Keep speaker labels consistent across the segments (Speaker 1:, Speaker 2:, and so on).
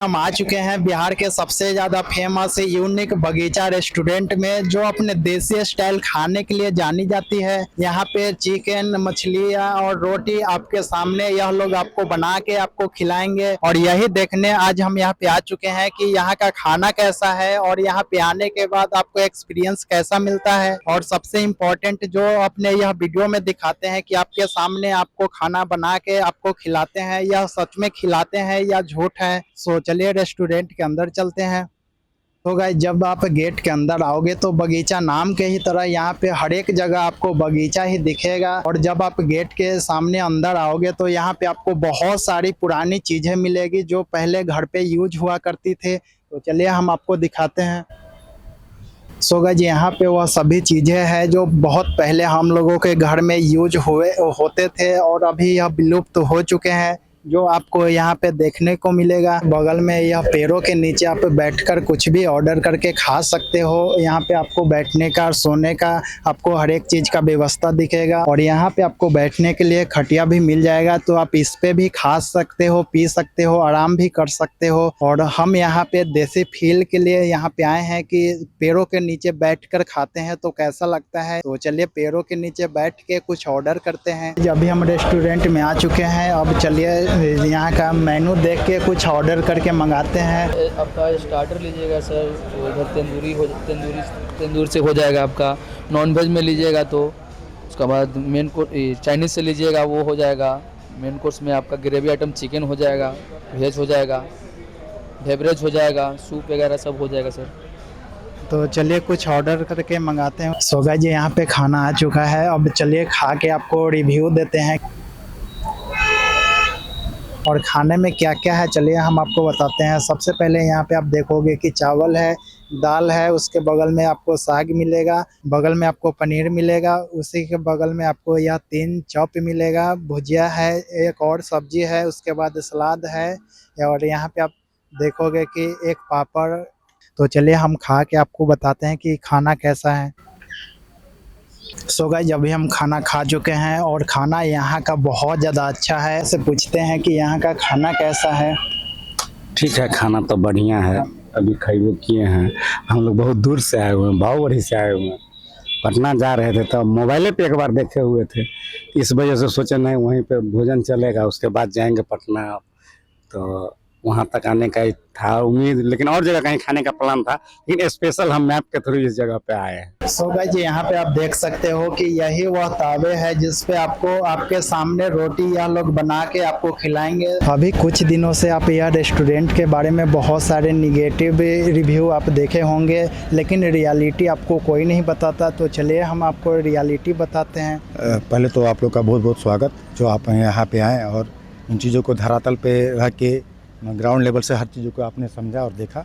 Speaker 1: हम आ चुके हैं बिहार के सबसे ज्यादा फेमस यूनिक बगीचा रेस्टोरेंट में, जो अपने देसी स्टाइल खाने के लिए जानी जाती है। यहाँ पे चिकन, मछलियाँ और रोटी आपके सामने यह लोग आपको बना के आपको खिलाएंगे। और यही देखने आज हम यहाँ पे आ चुके हैं कि यहाँ का खाना कैसा है और यहाँ पे आने के बाद आपको एक्सपीरियंस कैसा मिलता है। और सबसे इम्पोर्टेंट जो अपने यह वीडियो में दिखाते हैं कि आपके सामने आपको खाना बना के आपको खिलाते हैं, यह सच में खिलाते हैं या झूठ है। चलिए रेस्टोरेंट के अंदर चलते हैं। तो गाइस, जब आप गेट के अंदर आओगे तो बगीचा नाम के ही तरह यहाँ पे हर एक जगह आपको बगीचा ही दिखेगा। और जब आप गेट के सामने अंदर आओगे तो यहाँ पे आपको बहुत सारी पुरानी चीजें मिलेगी जो पहले घर पे यूज हुआ करती थे। तो चलिए हम आपको दिखाते हैं। सो गाइस, यहाँ पे वह सभी चीजें हैं जो बहुत पहले हम लोगों के घर में यूज हुए होते थे और अभी यह विलुप्त हो चुके हैं, जो आपको यहाँ पे देखने को मिलेगा। बगल में यह पेड़ों के नीचे आप बैठकर कुछ भी ऑर्डर करके खा सकते हो। यहाँ पे आपको बैठने का, सोने का, आपको हर एक चीज का व्यवस्था दिखेगा। और यहाँ पे आपको बैठने के लिए खटिया भी मिल जाएगा, तो आप इस पे भी खा सकते हो, पी सकते हो, आराम भी कर सकते हो। और हम यहाँ पे देसी फील के लिए यहाँ पे आए हैं कि पेड़ों के नीचे बैठ कर खाते हैं तो कैसा लगता है। तो चलिए पेड़ों के नीचे बैठ के कुछ ऑर्डर करते हैं। अभी हम रेस्टोरेंट में आ चुके हैं, अब चलिए यहाँ का मेनू देख के कुछ ऑर्डर करके मंगाते हैं।
Speaker 2: आपका स्टार्टर लीजिएगा सर, तो इधर तंदूरी से हो जाएगा। आपका नॉन वेज में लीजिएगा तो उसके बाद मेन कोर्स चाइनीज़ से लीजिएगा, वो हो जाएगा। मेन कोर्स में आपका ग्रेवी आइटम चिकन हो जाएगा, वेज हो जाएगा, बेवरेज हो जाएगा, सूप वगैरह सब हो जाएगा सर।
Speaker 1: तो चलिए कुछ ऑर्डर करके मंगाते हैं। सो गाइस, यहाँ पे खाना आ चुका है, अब चलिए खा के आपको रिव्यू देते हैं और खाने में क्या क्या है चलिए हम आपको बताते हैं। सबसे पहले यहाँ पे आप देखोगे कि चावल है, दाल है, उसके बगल में आपको साग मिलेगा, बगल में आपको पनीर मिलेगा, उसी के बगल में आपको यह 3 चॉप मिलेगा, भुजिया है, एक और सब्जी है, उसके बाद सलाद है और यहाँ पे आप देखोगे कि एक पापड़। तो चलिए हम खा के आपको बताते हैं कि खाना कैसा है। सो गाइस, अभी हम खाना खा चुके हैं और खाना यहाँ का बहुत ज़्यादा अच्छा है। से पूछते हैं कि यहाँ का खाना कैसा है।
Speaker 3: ठीक है, खाना तो बढ़िया है। अभी खाइबो किए हैं, हम लोग बहुत दूर से आए हुए हैं, भावबढ़ी से आए हुए हैं। पटना जा रहे थे तो मोबाइले पे एक बार देखे हुए थे, इस वजह से सोचे नहीं वहीं पे भोजन चलेगा, उसके बाद जाएंगे पटना। तो वहाँ तक आने का ही था उम्मीद, लेकिन और जगह कहीं खाने का प्लान था, लेकिन स्पेशल हम मैप के थ्रू इस जगह पे आए हैं।
Speaker 1: सो गाइस, यहाँ पे आप देख सकते हो कि यही वह तावे है जिस पे आपको आपके सामने रोटी यह लोग बना के आपको खिलाएंगे। अभी कुछ दिनों से आप यह रेस्टोरेंट के बारे में बहुत सारे निगेटिव रिव्यू आप देखे होंगे, लेकिन रियलिटी आपको कोई नहीं बताता। तो चलिए हम आपको रियलिटी बताते हैं।
Speaker 4: पहले तो आप लोग का बहुत बहुत स्वागत, जो आप यहाँ पे आएँ और इन चीज़ों को धरातल पे रह के ग्राउंड लेवल से हर चीज़ों को आपने समझा और देखा।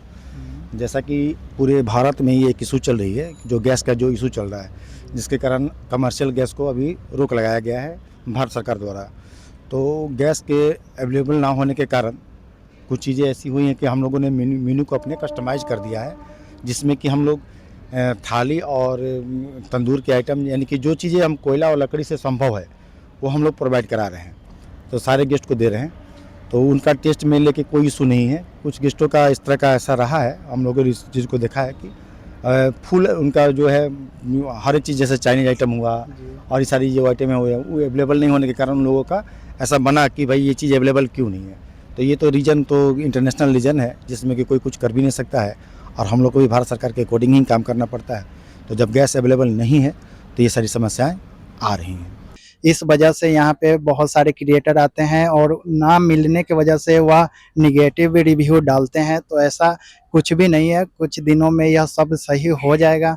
Speaker 4: जैसा कि पूरे भारत में ये एक इशू चल रही है, जो गैस का जो इशू चल रहा है, जिसके कारण कमर्शियल गैस को अभी रोक लगाया गया है भारत सरकार द्वारा। तो गैस के अवेलेबल ना होने के कारण कुछ चीज़ें ऐसी हुई हैं कि हम लोगों ने मेन्यू को अपने कस्टमाइज कर दिया है, जिसमें कि हम लोग थाली और तंदूर के आइटम, यानी कि जो चीज़ें हम कोयला और लकड़ी से संभव है वो हम लोग प्रोवाइड करा रहे हैं, तो सारे गेस्ट को दे रहे हैं। तो उनका टेस्ट में लेके कोई इशू नहीं है। कुछ गेस्टों का इस तरह का ऐसा रहा है, हम लोगों ने इस चीज़ को देखा है कि फुल उनका जो है हर एक चीज़, जैसे चाइनीज आइटम हुआ और ये सारी जो आइटम है वो अवेलेबल नहीं होने के कारण उन लोगों का ऐसा बना कि भाई ये चीज़ अवेलेबल क्यों नहीं है। तो ये तो रीजन तो इंटरनेशनल रीजन है, जिसमें कि कोई कुछ कर भी नहीं सकता है और हम लोग को भी भारत सरकार के अकॉर्डिंग ही काम करना पड़ता है। तो जब गैस अवेलेबल नहीं है तो ये सारी समस्याएँ आ रही हैं।
Speaker 1: इस वजह से यहाँ पे बहुत सारे क्रिएटर आते हैं और ना मिलने की वजह से वह निगेटिव रिव्यू डालते हैं। तो ऐसा कुछ भी नहीं है, कुछ दिनों में यह सब सही हो जाएगा।